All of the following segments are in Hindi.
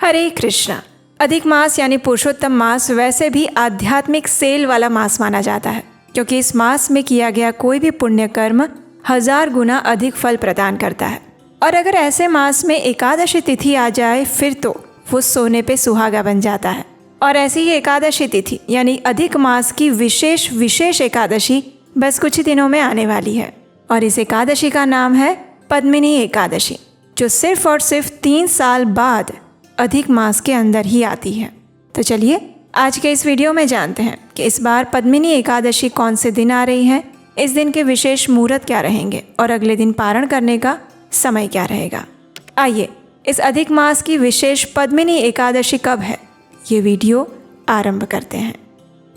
हरे कृष्णा। अधिक मास यानी पुरुषोत्तम मास वैसे भी आध्यात्मिक सेल वाला मास माना जाता है, क्योंकि इस मास में किया गया कोई भी पुण्य कर्म 1000 गुना अधिक फल प्रदान करता है। और अगर ऐसे मास में एकादशी तिथि आ जाए फिर तो वो सोने पे सुहागा बन जाता है। और ऐसी ही एकादशी तिथि यानी अधिक मास की विशेष एकादशी बस कुछ ही दिनों में आने वाली है। और इस एकादशी का नाम है पद्मिनी एकादशी, जो सिर्फ और सिर्फ 3 साल बाद अधिक मास के अंदर ही आती है। तो चलिए आज के इस वीडियो में जानते हैं कि इस बार पद्मिनी एकादशी कौन से दिन आ रही है, इस दिन के विशेष मुहूर्त क्या रहेंगे और अगले दिन पारण करने का समय क्या रहेगा। आइए इस अधिक मास की विशेष पद्मिनी एकादशी कब है, ये वीडियो आरंभ करते हैं।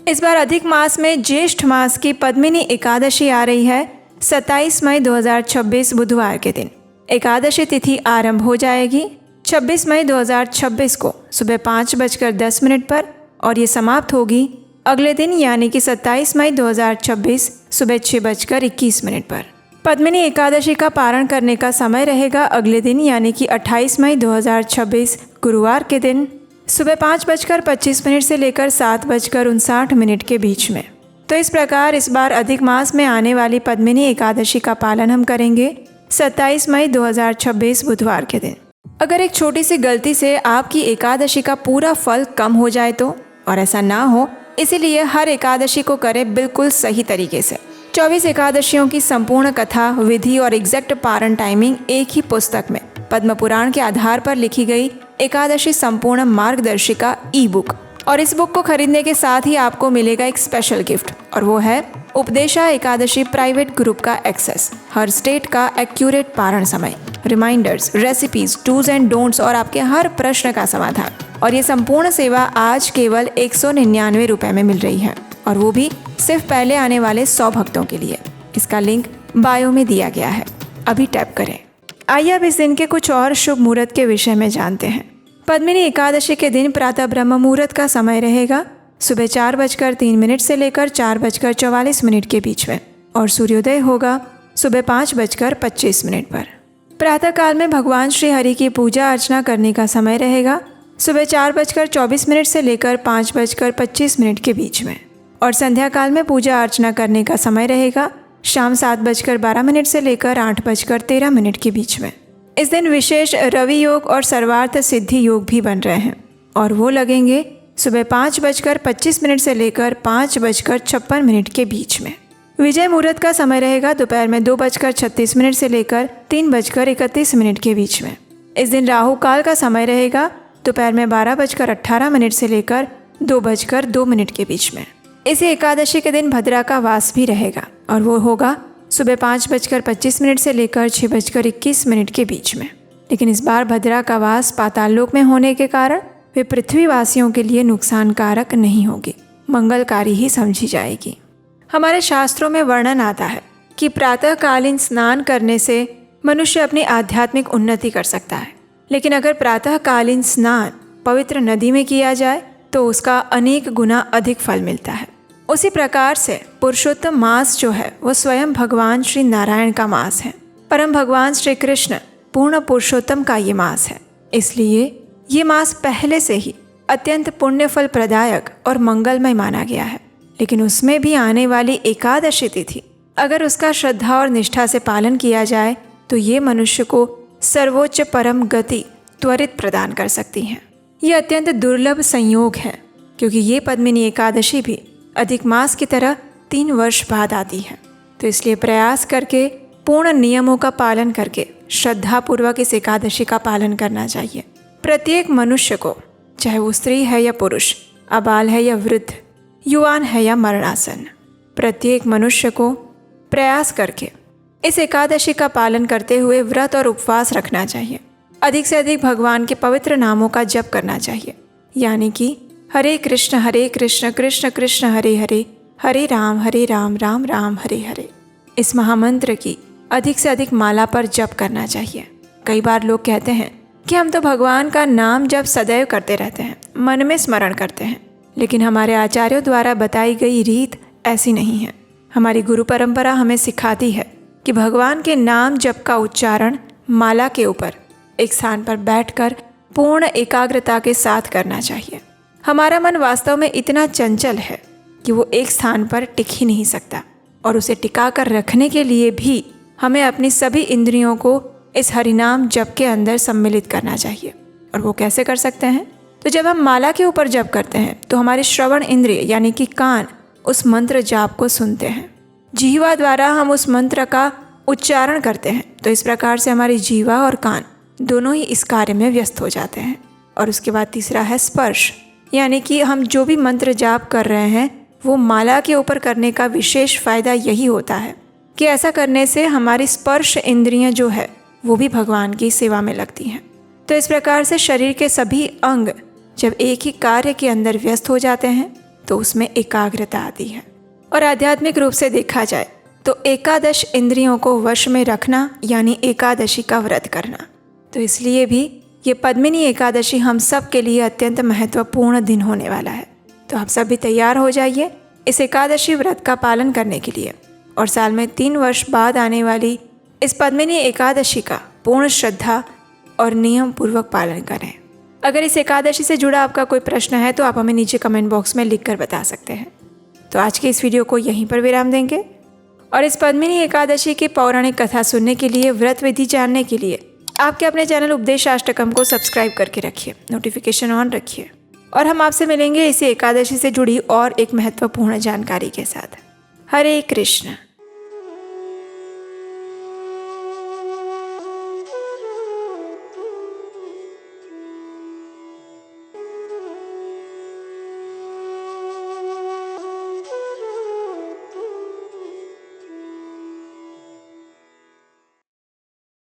इस बार अधिक मास में ज्येष्ठ मास की पद्मिनी एकादशी आ रही है 27 मई 2026 बुधवार के दिन। एकादशी तिथि आरंभ हो जाएगी 26 मई 2026 को सुबह 5:10 पर और ये समाप्त होगी अगले दिन यानी कि 27 मई 2026 सुबह 6:21 पर। पद्मिनी एकादशी का पारण करने का समय रहेगा अगले दिन यानी कि 28 मई 2026 गुरुवार के दिन सुबह 5:25 से लेकर 7:59 के बीच में। तो इस प्रकार इस बार अधिक मास में आने वाली पद्मिनी एकादशी का पालन हम करेंगे 27 मई 2026 बुधवार के दिन। अगर एक छोटी सी गलती से आपकी एकादशी का पूरा फल कम हो जाए तो, और ऐसा ना हो इसीलिए हर एकादशी को करें बिल्कुल सही तरीके से। 24 एकादशियों की संपूर्ण कथा, विधि और एग्जैक्ट पारण टाइमिंग एक ही पुस्तक में पद्म पुराण के आधार पर लिखी गई एकादशी संपूर्ण मार्गदर्शिका ई बुक। और इस बुक को खरीदने के साथ ही आपको मिलेगा एक स्पेशल गिफ्ट, और वो है उपदेशा एकादशी प्राइवेट ग्रुप का एक्सेस, हर स्टेट का एक्यूरेट पारण समय, reminders, recipes, dos and don'ts और आपके हर प्रश्न का समाधान। और ये संपूर्ण सेवा आज केवल 199 रुपये में मिल रही है, और वो भी सिर्फ पहले आने वाले 100 भक्तों के लिए। इसका लिंक बायो में दिया गया है, अभी टैप करें। आइए अब इस दिन के कुछ और शुभ मुहूर्त के विषय में जानते हैं। पद्मिनी एकादशी के दिन प्रातः ब्रह्म मुहूर्त का समय रहेगा सुबह 4:03 से लेकर 4:44 के बीच में, और सूर्योदय होगा सुबह 5:25 पर। प्रातः काल में भगवान श्री हरि की पूजा अर्चना करने का समय रहेगा सुबह 4:24 से लेकर 5:25 के बीच में, और संध्या काल में पूजा अर्चना करने का समय रहेगा शाम 7:12 से लेकर 8:13 के बीच में। इस दिन विशेष रवि योग और सर्वार्थ सिद्धि योग भी बन रहे हैं, और वो लगेंगे सुबह 5:25 से लेकर 5:56 के बीच में। विजय मुहूर्त का समय रहेगा दोपहर में 2:36 से लेकर 3:31 के बीच में। इस दिन राहु काल का समय रहेगा दोपहर में 12:18 से लेकर 2:02 के बीच में। इसी एकादशी के दिन भद्रा का वास भी रहेगा, और वो होगा सुबह 5:25 से लेकर 6:21 के बीच में। लेकिन इस बार भद्रा का वास पाताल लोक में होने के कारण वे पृथ्वीवासियों के लिए नुकसानकारक नहीं होगी, मंगलकारी ही समझी जाएगी। हमारे शास्त्रों में वर्णन आता है कि प्रातःकालीन स्नान करने से मनुष्य अपनी आध्यात्मिक उन्नति कर सकता है, लेकिन अगर प्रातःकालीन स्नान पवित्र नदी में किया जाए तो उसका अनेक गुना अधिक फल मिलता है। उसी प्रकार से पुरुषोत्तम मास जो है वो स्वयं भगवान श्री नारायण का मास है। परम भगवान श्री कृष्ण पूर्ण पुरुषोत्तम का ये मास है, इसलिए ये मास पहले से ही अत्यंत पुण्य फल प्रदायक और मंगलमय माना गया है। लेकिन उसमें भी आने वाली एकादशी तिथि अगर उसका श्रद्धा और निष्ठा से पालन किया जाए तो ये मनुष्य को सर्वोच्च परम गति त्वरित प्रदान कर सकती हैं। ये अत्यंत दुर्लभ संयोग है, क्योंकि ये पद्मिनी एकादशी भी अधिक मास की तरह 3 वर्ष बाद आती है। तो इसलिए प्रयास करके पूर्ण नियमों का पालन करके श्रद्धापूर्वक इस एकादशी का पालन करना चाहिए। प्रत्येक मनुष्य को, चाहे वो स्त्री है या पुरुष, अबाल है या वृद्ध, युवान है या मरणासन, प्रत्येक मनुष्य को प्रयास करके इस एकादशी का पालन करते हुए व्रत और उपवास रखना चाहिए। अधिक से अधिक भगवान के पवित्र नामों का जप करना चाहिए, यानी कि हरे कृष्ण कृष्ण कृष्ण हरे हरे, हरे राम राम राम हरे हरे। इस महामंत्र की अधिक से अधिक माला पर जप करना चाहिए। कई बार लोग कहते हैं कि हम तो भगवान का नाम जप सदैव करते रहते हैं, मन में स्मरण करते हैं, लेकिन हमारे आचार्यों द्वारा बताई गई रीत ऐसी नहीं है। हमारी गुरु परंपरा हमें सिखाती है कि भगवान के नाम जप का उच्चारण माला के ऊपर एक स्थान पर बैठकर पूर्ण एकाग्रता के साथ करना चाहिए। हमारा मन वास्तव में इतना चंचल है कि वो एक स्थान पर टिक ही नहीं सकता, और उसे टिका कर रखने के लिए भी हमें अपनी सभी इंद्रियों को इस हरिनाम जप के अंदर सम्मिलित करना चाहिए। और वो कैसे कर सकते हैं? तो जब हम माला के ऊपर जप करते हैं तो हमारे श्रवण इंद्रिय यानी कि कान उस मंत्र जाप को सुनते हैं। जीवा द्वारा हम उस मंत्र का उच्चारण करते हैं। तो इस प्रकार से हमारी जीवा और कान दोनों ही इस कार्य में व्यस्त हो जाते हैं। और उसके बाद तीसरा है स्पर्श, यानी कि हम जो भी मंत्र जाप कर रहे हैं वो माला के ऊपर करने का विशेष फ़ायदा यही होता है कि ऐसा करने से हमारी स्पर्श इंद्रियां जो है वो भी भगवान की सेवा में लगती हैं। तो इस प्रकार से शरीर के सभी अंग जब एक ही कार्य के अंदर व्यस्त हो जाते हैं तो उसमें एकाग्रता आती है। और आध्यात्मिक रूप से देखा जाए तो एकादश इंद्रियों को वश में रखना यानी एकादशी का व्रत करना। तो इसलिए भी ये पद्मिनी एकादशी हम सब के लिए अत्यंत महत्वपूर्ण दिन होने वाला है। तो आप सब भी तैयार हो जाइए इस एकादशी व्रत का पालन करने के लिए, और साल में 3 वर्ष बाद आने वाली इस पद्मिनी एकादशी का पूर्ण श्रद्धा और नियम पूर्वक पालन करें। अगर इस एकादशी से जुड़ा आपका कोई प्रश्न है तो आप हमें नीचे कमेंट बॉक्स में लिखकर बता सकते हैं। तो आज के इस वीडियो को यहीं पर विराम देंगे, और इस पद्मिनी एकादशी की पौराणिक कथा सुनने के लिए, व्रत विधि जानने के लिए आपके अपने चैनल उपदेशाष्टकम को सब्सक्राइब करके रखिए, नोटिफिकेशन ऑन रखिए, और हम आपसे मिलेंगे इसी एकादशी से जुड़ी और एक महत्वपूर्ण जानकारी के साथ। हरे कृष्ण।